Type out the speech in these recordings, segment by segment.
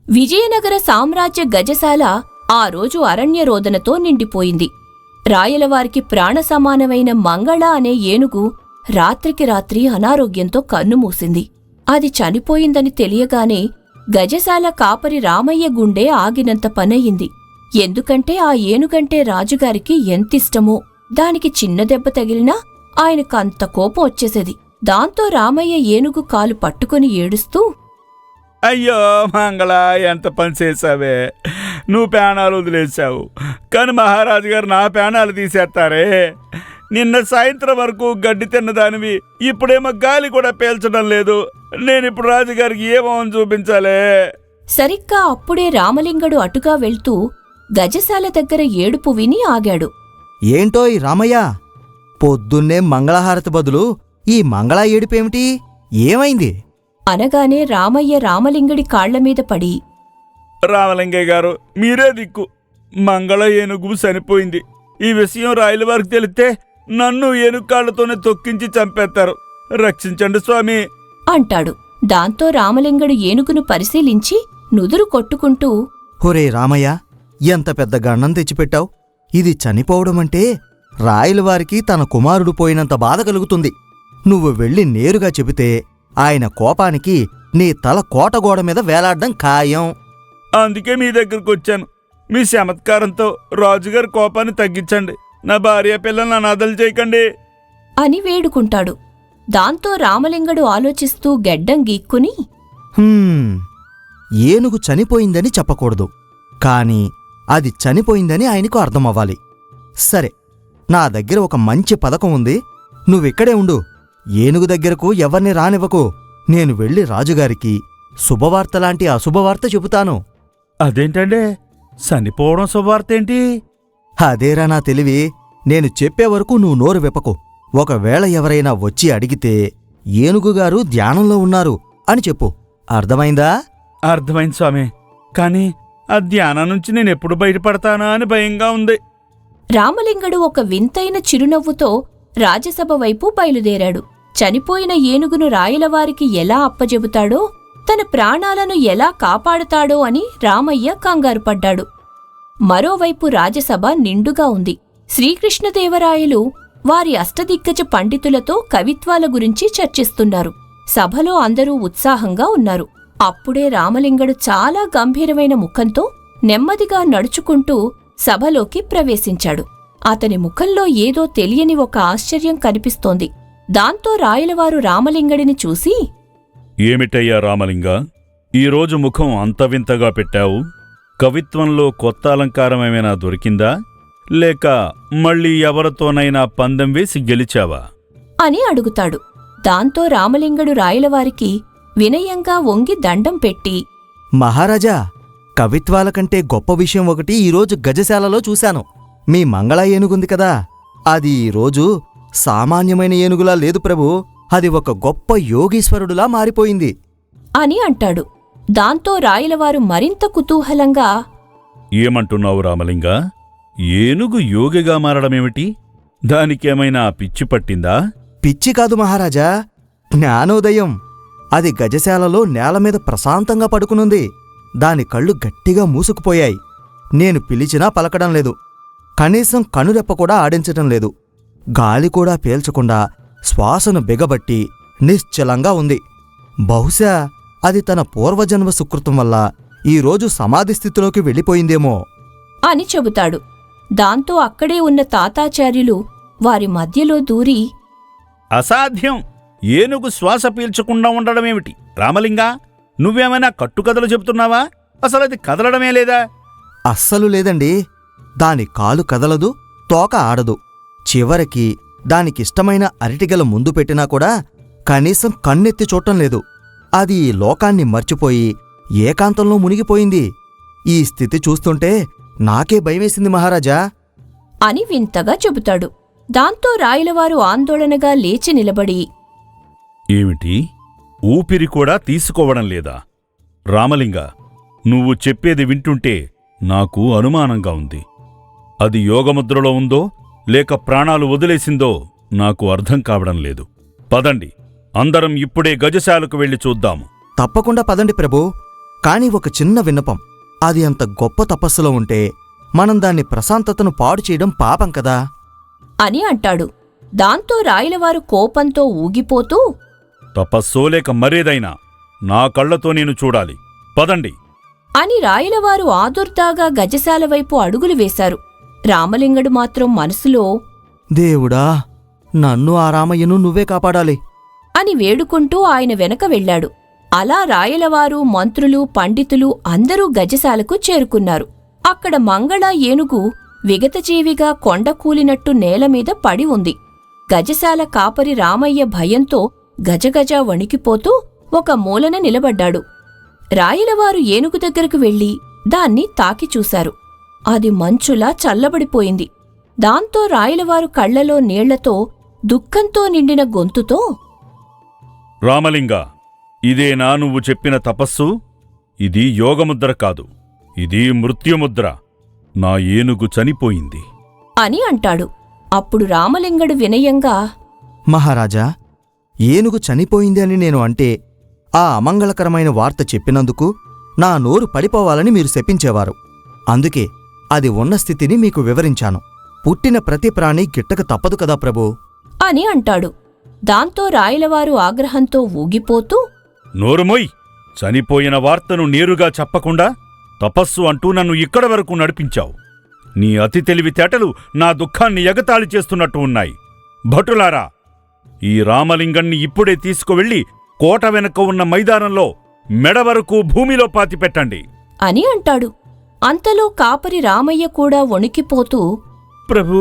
విజయనగర సామ్రాజ్య గజశాల ఆ రోజు అరణ్యరోదనతో నిండిపోయింది. రాయలవారికి ప్రాణసమానమైన మంగళ అనే ఏనుగు రాత్రికి రాత్రి అనారోగ్యంతో కన్నుమూసింది. అది చనిపోయిందని తెలియగానే గజశాల కాపరి రామయ్య గుండె ఆగినంత పనయింది. ఎందుకంటే ఆ ఏనుగంటే రాజుగారికి ఎంతిష్టమో. దానికి చిన్న దెబ్బ తగిలినా ఆయనకంత కోపం వచ్చేసేది. దాంతో రామయ్య ఏనుగు కాలు పట్టుకుని ఏడుస్తూ, అయ్యో మంగళ, ఎంత పని చేశావే! నువ్వు ప్రాణాలు వదిలేశావు, కానీ మహారాజు గారు నా ప్రాణాలు తీసేస్తారే. నిన్న సాయంత్రం వరకు గడ్డి తిన్నదానివి, ఇప్పుడేమో గాలి కూడా పీల్చడం లేదు. నేనిప్పుడు రాజుగారికి ఏమోని చూపించాలే? సరిగ్గా అప్పుడే రామలింగడు అటుగా వెళ్తూ గజశాల దగ్గర ఏడుపు విని ఆగాడు. ఏంటోయ్ రామయ్య, పొద్దున్నే మంగళహారతి బదులు ఈ మంగళ ఏడుపేమిటి? ఏమైంది? అనగానే రామయ్య రామలింగడి కాళ్లమీద పడి, రామలింగయ్య గారు, మీరే దిక్కు. మంగళ ఏనుగు చనిపోయింది. ఈ విషయం రాయలవారికి తెలిస్తే నన్ను ఏనుకాళ్లతోనే తొక్కించి చంపేస్తారు. రక్షించండి స్వామి అంటాడు. దాంతో రామలింగడు ఏనుగును పరిశీలించి నుదురు కొట్టుకుంటూ, హొరే రామయ్య, ఎంత పెద్ద గండం తెచ్చిపెట్టావు. ఇది చనిపోవడమంటే రాయలవారికి తన కుమారుడు పోయినంత బాధ కలుగుతుంది. నువ్వు వెళ్ళి నేరుగా చెబితే ఆయన కోపానికి నీ తల కోటగోడ మీద వేలాడ్డం ఖాయం. అందుకే మీ దగ్గరకు వచ్చాను. మీ చమత్కారంతో రాజుగారి కోపాన్ని తగ్గించండి. నా భార్య పిల్లల్ని అనాథలు చేయకండి అని వేడుకుంటాడు. దాంతో రామలింగడు ఆలోచిస్తూ గెడ్డం గీక్కుని, ఏనుగు చనిపోయిందని చెప్పకూడదు, కాని అది చనిపోయిందని ఆయనకు అర్థమవ్వాలి. సరే, నా దగ్గర ఒక మంచి పథకం ఉంది. నువ్విక్కడే ఉండు. ఏనుగు దగ్గరకు ఎవర్ని రానివ్వకు. నేను వెళ్ళి రాజుగారికి శుభవార్తలాంటి అశుభవార్త చెబుతాను. అదేంటండే, చనిపోవడం శుభవార్తేంటి? అదేరా నా తెలివి. నేను చెప్పే వరకు నువ్వు నోరు విప్పకు. ఒకవేళ ఎవరైనా వచ్చి అడిగితే ఏనుగుగారు ధ్యానంలో ఉన్నారు అని చెప్పు. అర్థమైందా? అర్థమైంది స్వామి, కాని ఆ ధ్యానం నుంచి నేనెప్పుడు బయటపడతానా అని భయంగా ఉంది. రామలింగడు ఒక వింతైన చిరునవ్వుతో రాజసభ వైపు బయలుదేరాడు. చనిపోయిన ఏనుగును రాయలవారికి ఎలా అప్పజెబుతాడో, తన ప్రాణాలను ఎలా కాపాడుతాడో అని రామయ్య కంగారుపడ్డాడు. మరోవైపు రాజసభ నిండుగా ఉంది. శ్రీకృష్ణదేవరాయలు వారి అష్టదిగ్గజ పండితులతో కవిత్వాల గురించి చర్చిస్తున్నారు. సభలో అందరూ ఉత్సాహంగా ఉన్నారు. అప్పుడే రామలింగడు చాలా గంభీరమైన ముఖంతో నెమ్మదిగా నడుచుకుంటూ సభలోకి ప్రవేశించాడు. అతని ముఖంలో ఏదో తెలియని ఒక ఆశ్చర్యం కనిపిస్తోంది. దాంతో రాయలవారు రామలింగడిని చూసి, ఏమిటయ్యా రామలింగ, ఈరోజు ముఖం అంత వింతగా పెట్టావు? కవిత్వంలో కొత్త అలంకారమేమైనా దొరికిందా, లేక మళ్ళీ ఎవరితోనైనా పందెం వేసి గెలిచావా అని అడుగుతాడు. దాంతో రామలింగడు రాయలవారికి వినయంగా వంగి దండం పెట్టి, మహారాజా, కవిత్వాల కంటే గొప్ప విషయం ఒకటి ఈరోజు గజశాలలో చూశాను. మీ మంగళ ఏనుగుంది కదా, అది ఈరోజు సామాన్యమైన ఏనుగులా లేదు ప్రభూ. అది ఒక గొప్ప యోగీశ్వరుడులా మారిపోయింది అని అంటాడు. దాంతో రాయలవారు మరింత కుతూహలంగా, ఏమంటున్నావు రామలింగ? ఏనుగు యోగిగా మారడమేమిటి? దానికేమైనా పిచ్చి పట్టిందా? పిచ్చి కాదు మహారాజా, జ్ఞానోదయం. అది గజశాలలో నేలమీద ప్రశాంతంగా పడుకునుంది. దాని కళ్ళు గట్టిగా మూసుకుపోయాయి. నేను పిలిచినా పలకడం లేదు. కనీసం కనురెప్ప కూడా ఆడించటం లేదు. గాలి కూడా పీల్చకుండా శ్వాసను బిగబట్టి నిశ్చలంగా ఉంది. బహుశా అది తన పూర్వజన్మ సుకృతం వల్ల ఈరోజు సమాధిస్థితిలోకి వెళ్ళిపోయిందేమో అని చెబుతాడు. దాంతో అక్కడే ఉన్న తాతాచార్యులు వారి మధ్యలో దూరి, అసాధ్యం! ఏనుగు శ్వాస పీల్చకుండా ఉండడమేమిటి? రామలింగా, నువ్వేమైనా కట్టుకథలు చెబుతున్నావా? అసలది కదలడమే లేదా? అస్సలు లేదండి. దాని కాలు కదలదు, తోక ఆడదు. చివరికి దానికిష్టమైన అరటిగల ముందు పెట్టినా కూడా కనీసం కన్నెత్తి చూడటం లేదు. అది ఈ లోకాన్ని మర్చిపోయి ఏకాంతంలో మునిగిపోయింది. ఈ స్థితి చూస్తుంటే నాకే భయమేసింది మహారాజా అని వింతగా చెబుతాడు. దాంతో రాయలవారు ఆందోళనగా లేచి నిలబడి, ఏమిటి, ఊపిరి కూడా తీసుకోవడం లేదా? రామలింగ, నువ్వు చెప్పేది వింటుంటే నాకు అనుమానంగా ఉంది. అది యోగముద్రలో ఉందో లేక ప్రాణాలు వదిలేసిందో నాకు అర్థం కావడం లేదు. పదండి, అందరం ఇప్పుడే గజశాలకు వెళ్ళి చూద్దాము. తప్పకుండా పదండి ప్రభూ. కాని ఒక చిన్న విన్నపం. అది అంత గొప్ప తపస్సులో ఉంటే మనం దాన్ని ప్రశాంతతను పాడు చేయడం పాపం కదా అని అంటాడు. దాంతో రాయలవారు కోపంతో ఊగిపోతూ తపస్సో లేక మరేదైనా నా కళ్లతో నేను చూడాలి, పదండి అని రాయలవారు ఆదుర్దాగా గజశాల వైపు అడుగులు వేశారు. రామలింగడు మాత్రం మనసులో దేవుడా, నన్ను ఆ రామయ్యను నువ్వే కాపాడాలి అని వేడుకుంటూ ఆయన వెనక వెళ్లాడు. అలా రాయలవారు, మంత్రులు, పండితులు అందరూ గజశాలకు చేరుకున్నారు. అక్కడ మంగళ ఏనుగు విగతజీవిగా కొండకూలినట్టు నేలమీద పడి ఉంది. గజశాల కాపరి రామయ్య భయంతో గజగజ వణికిపోతూ ఒక మూలన నిలబడ్డాడు. రాయలవారు ఏనుగు దగ్గరకు వెళ్లి దాన్ని తాకి చూశారు. అది మంచులా చల్లబడిపోయింది. దాంతో రాయలవారు కళ్లలో నీళ్లతో దుఃఖంతో నిండిన గొంతుతో రామలింగ, ఇదేనా నువ్వు చెప్పిన తపస్సు? ఇది యోగముద్ర కాదు, ఇది మృత్యుముద్ర. నా ఏనుగు చనిపోయింది అని అంటాడు. అప్పుడు రామలింగడు వినయంగా మహారాజా, ఏనుగు చనిపోయింది అని నేను అంటే ఆ అమంగళకరమైన వార్త చెప్పినందుకు నా నోరు పడిపోవాలని మీరు శపించేవారు. అందుకే అది ఉన్న స్థితిని మీకు వివరించాను. పుట్టిన ప్రతి ప్రాణి గిట్టక తప్పదు కదా ప్రభూ అని అంటాడు. దాంతో రాయలవారు ఆగ్రహంతో ఊగిపోతూ నోరుమొయ్! చనిపోయిన వార్తను నేరుగా చెప్పకుండా తపస్సు అంటూ నన్ను ఇక్కడి వరకు నడిపించావు. నీ అతి తెలివితేటలు నా దుఃఖాన్ని ఎగతాళి చేస్తున్నట్టు ఉన్నాయి. భటులారా, ఈ రామలింగణ్ణి ఇప్పుడే తీసుకువెళ్లి కోట వెనక ఉన్న మైదానంలో మెడ వరకు భూమిలో పాతిపెట్టండి అని అంటాడు. అంతలో కాపరి రామయ్య కూడా వణికిపోతూ ప్రభు,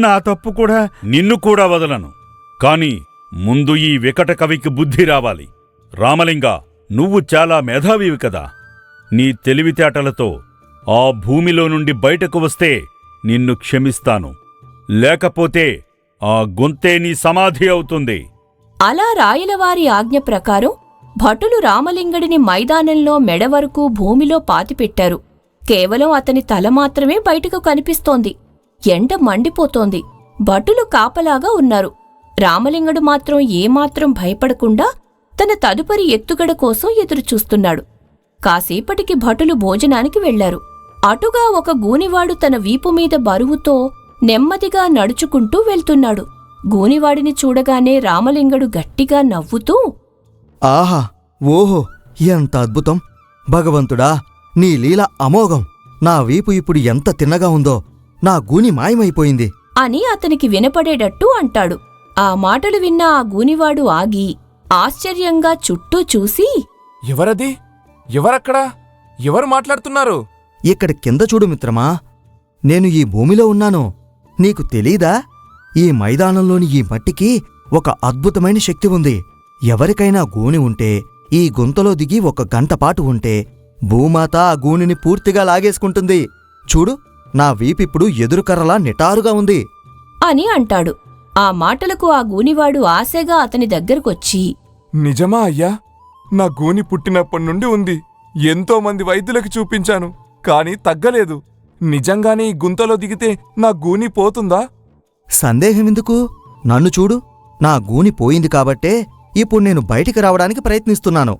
నా తప్పు కూడా. నిన్ను కూడా వదలను, కాని ముందు ఈ వికట కవికి బుద్ధి రావాలి. రామలింగ, నువ్వు చాలా మేధావివి కదా. నీ తెలివితేటలతో ఆ భూమిలో నుండి బయటకు వస్తే నిన్ను క్షమిస్తాను, లేకపోతే ఆ గొంతే నీ సమాధి అవుతుంది. అలా రాయలవారి ఆజ్ఞ ప్రకారం భటులు రామలింగడిని మైదానంలో మెడవరకు భూమిలో పాతిపెట్టారు. కేవలం అతని తల మాత్రమే బయటకు కనిపిస్తోంది. ఎండ మండిపోతోంది. భటులు కాపలాగా ఉన్నారు. రామలింగడు మాత్రం ఏమాత్రం భయపడకుండా తన తదుపరి ఎత్తుగడ కోసం ఎదురుచూస్తున్నాడు. కాసేపటికి భటులు భోజనానికి వెళ్లారు. అటుగా ఒక గూనివాడు తన వీపుమీద బరువుతో నెమ్మదిగా నడుచుకుంటూ వెళ్తున్నాడు. గూనివాడిని చూడగానే రామలింగడు గట్టిగా నవ్వుతూ ఆహా, ఓహో, ఎంత అద్భుతం! భగవంతుడా, నీ లీల అమోఘం! నా వీపు ఇప్పుడు ఎంత తిన్నగా ఉందో, నా గూని మాయమైపోయింది అని అతనికి వినపడేటట్టు అంటాడు. ఆ మాటలు విన్న ఆ గూనివాడు ఆగి ఆశ్చర్యంగా చుట్టూ చూసి ఎవరది? ఎవరక్కడా? ఎవరు మాట్లాడుతున్నారు? ఇక్కడ కింద చూడు మిత్రమా, నేను ఈ భూమిలో ఉన్నాను. నీకు తెలీదా? ఈ మైదానంలోని ఈ మట్టికి ఒక అద్భుతమైన శక్తి ఉంది. ఎవరికైనా గూని ఉంటే ఈ గుంతలో దిగి 1 గంటపాటు ఉంటే భూమాత ఆ గూనిని పూర్తిగా లాగేసుకుంటుంది. చూడు, నా వీపిప్పుడు ఎదురుకర్రలా నిటారుగా ఉంది అని అంటాడు. ఆ మాటలకు ఆ గూనివాడు ఆశగా అతని దగ్గరకొచ్చి నిజమా అయ్యా? నా గూని పుట్టినప్పటి నుండి ఉంది. ఎంతో మంది వైద్యులకు చూపించాను, కాని తగ్గలేదు. నిజంగానే ఈ గుంతలో దిగితే నా గూని పోతుందా? సందేహమెందుకు? నన్ను చూడు, నా గూని పోయింది కాబట్టే ఇప్పుడు నేను బయటికి రావడానికి ప్రయత్నిస్తున్నాను.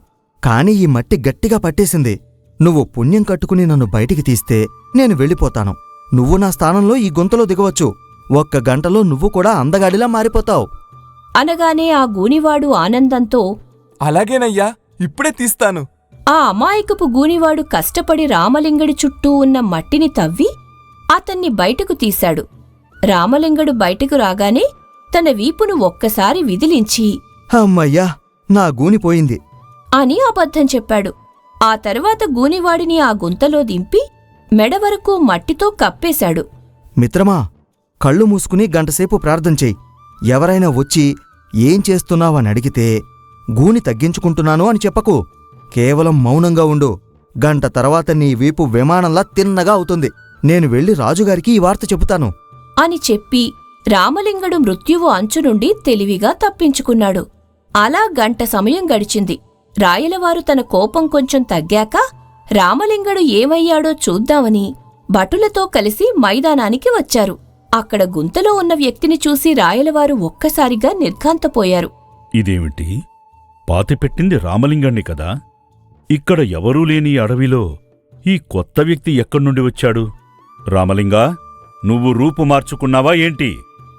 కాని ఈ మట్టి గట్టిగా పట్టేసింది. నువ్వు పుణ్యం కట్టుకుని నన్ను బయటికి తీస్తే నేను వెళ్ళిపోతాను. నువ్వు నా స్థానంలో ఈ గుంతలో దిగవచ్చు. 1 గంటలో నువ్వు కూడా అందగాడిలా మారిపోతావు అనగానే ఆ గూనివాడు ఆనందంతో అలాగేనయ్యా, ఇప్పుడే తీస్తాను. ఆ అమాయకపు గూనివాడు కష్టపడి రామలింగడి చుట్టూ ఉన్న మట్టిని తవ్వి అతన్ని బయటకు తీశాడు. రామలింగడు బయటకు రాగానే తన వీపును ఒక్కసారి విదిలించి అమ్మయ్యా, నా గూని పోయింది అని అబద్ధం చెప్పాడు. ఆ తర్వాత గూనివాడిని ఆ గుంతలో దింపి మెడవరకు మట్టితో కప్పేశాడు. మిత్రమా, కళ్ళు మూసుకుని గంటసేపు ప్రార్థన చెయ్యి. ఎవరైనా వచ్చి ఏం చేస్తున్నావని అడిగితే గూని తగ్గించుకుంటున్నాను అని చెప్పకు. కేవలం మౌనంగా ఉండు. గంట తర్వాత నీ వీపు విమానంలా తిన్నగా అవుతుంది. నేను వెళ్లి రాజుగారికి ఈ వార్త చెబుతాను అని చెప్పి రామలింగడు మృత్యువు అంచు నుండి తెలివిగా తప్పించుకున్నాడు. అలా గంట సమయం గడిచింది. రాయలవారు తన కోపం కొంచెం తగ్గాక రామలింగడు ఏమయ్యాడో చూద్దామని భటులతో కలిసి మైదానానికి వచ్చారు. అక్కడ గుంతలో ఉన్న వ్యక్తిని చూసి రాయలవారు ఒక్కసారిగా నిర్ఘాంతపోయారు. ఇదేమిటి? పాతిపెట్టింది రామలింగణ్ణి కదా? ఇక్కడ ఎవరూ లేని అడవిలో ఈ కొత్త వ్యక్తి ఎక్కడ్నుండి వచ్చాడు? రామలింగా, నువ్వు రూపు మార్చుకున్నావా ఏంటి?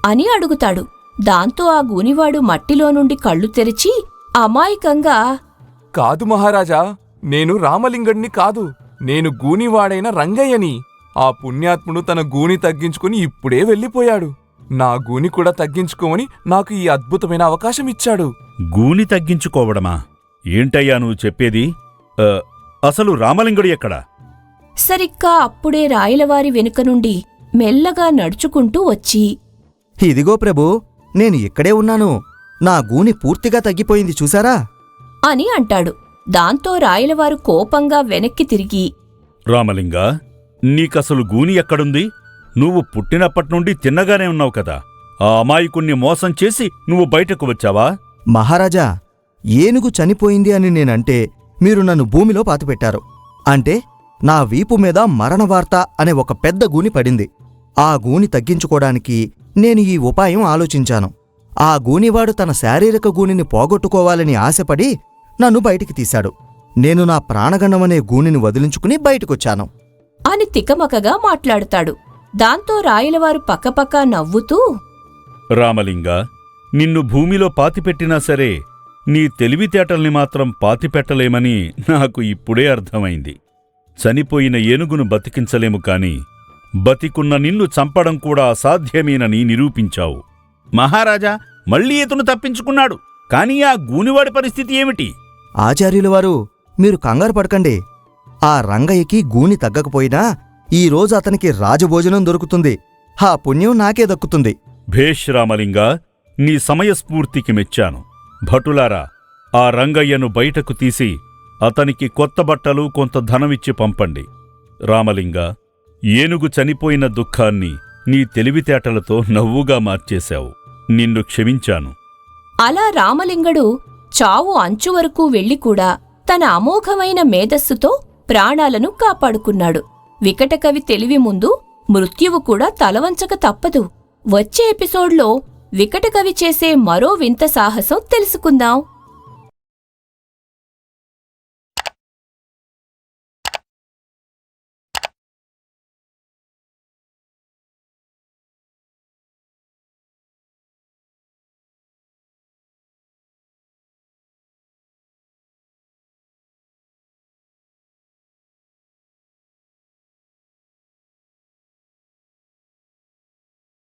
అని అడుగుతాడు. దాంతో ఆ గూనివాడు మట్టిలో నుండి కళ్ళు తెరిచి అమాయకంగా, కాదు మహారాజా, నేను రామలింగడిని కాదు, నేను గూనివాడైన రంగయ్యని. ఆ పుణ్యాత్ముడు తన గూని తగ్గించుకుని ఇప్పుడే వెళ్ళిపోయాడు. నా గూని కూడా తగ్గించుకోమని నాకు ఈ అద్భుతమైన అవకాశం ఇచ్చాడు. గూని తగ్గించుకోవడమా? ఏంటయ్యా నువ్వు చెప్పేది? అసలు రామలింగుడు ఎక్కడా? సరిగ్గా అప్పుడే రాయలవారి వెనుక నుండి మెల్లగా నడుచుకుంటూ వచ్చి, ఇదిగో ప్రభూ, నేను ఇక్కడే ఉన్నాను. నా గూని పూర్తిగా తగ్గిపోయింది చూసారా అని అంటాడు. దాంతో రాయలవారు కోపంగా వెనక్కి తిరిగి, రామలింగా, నీకసలు గూని ఎక్కడుంది? నువ్వు పుట్టినప్పట్నుండి తిన్నగానే ఉన్నావు కదా. ఆ అమాయకుణ్ణి మోసం చేసి నువ్వు బయటకు వచ్చావా? మహారాజా, ఏనుగు చనిపోయింది అని నేనంటే మీరు నన్ను భూమిలో పాతిపెట్టారు. అంటే నా వీపు మీద మరణవార్త అనే ఒక పెద్ద గూని పడింది. ఆ గూని తగ్గించుకోవడానికి నేను ఈ ఉపాయం ఆలోచించాను. ఆ గూనివాడు తన శారీరక గూనిని పోగొట్టుకోవాలని ఆశపడి నన్ను బయటికి తీశాడు. నేను నా ప్రాణగండమనే గూనిని వదిలించుకుని బయటకొచ్చాను అని తికమకగా మాట్లాడుతాడు. దాంతో రాయలవారు పక్కపక్క నవ్వుతూ, రామలింగా, నిన్ను భూమిలో పాతిపెట్టినా సరే నీ తెలివితేటల్ని మాత్రం పాతిపెట్టలేమని నాకు ఇప్పుడే అర్థమైంది. చనిపోయిన ఏనుగును బతికించలేము కాని బతికున్న నిన్ను చంపడం కూడా అసాధ్యమేనని నిరూపించావు. మహారాజా, మళ్ళీ ఇతను తప్పించుకున్నాడు. కాని ఆ గూనివాడి పరిస్థితి ఏమిటి? ఆచార్యులవారు, మీరు కంగారు పడకండి. ఆ రంగయ్యకి గూని తగ్గకపోయినా ఈరోజు అతనికి రాజభోజనం దొరుకుతుంది. ఆ పుణ్యం నాకే దక్కుతుంది. భేష్ రామలింగా, నీ సమయస్ఫూర్తికి మెచ్చాను. భటులారా, ఆ రంగయ్యను బయటకు తీసి అతనికి కొత్త బట్టలు కొంత ధనమిచ్చి పంపండి. రామలింగా, ఏనుగు చనిపోయిన దుఃఖాన్ని నీ తెలివితేటలతో నవ్వుగా మార్చేశావు. నిన్ను క్షమించాను. అలా రామలింగడు చావు అంచు వరకు వెళ్లికూడా తన అమోఘమైన మేధస్సుతో ప్రాణాలను కాపాడుకున్నాడు. వికటకవి తెలివి ముందు మృత్యువు కూడా తలవంచక తప్పదు. వచ్చే ఎపిసోడ్లో వికటకవి చేసే మరో వింత సాహసం తెలుసుకుందాం.